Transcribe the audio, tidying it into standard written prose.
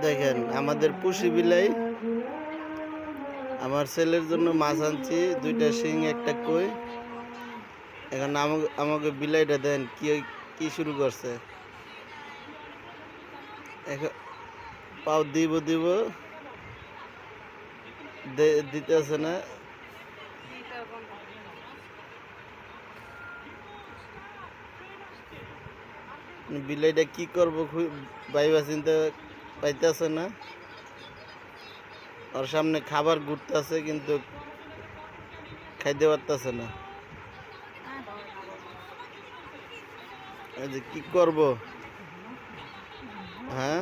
দেখেন আমাদের পুষি বিলাই আমার ছেলের জন্য মাছ আনছি, 2টা শিং একটা কই। এখন আমাকে বিলাইটা দেন কি কি শুরু করছে। এখন পাও দিব দিব দিতেছে না। বিলাইটা কি করবো ভাইবা চিন্তা পাইতেছে না। ওর সামনে খাবার ঘুরতেছে কিন্তু খাইতে পারতেছে না। যে কি করব, হ্যাঁ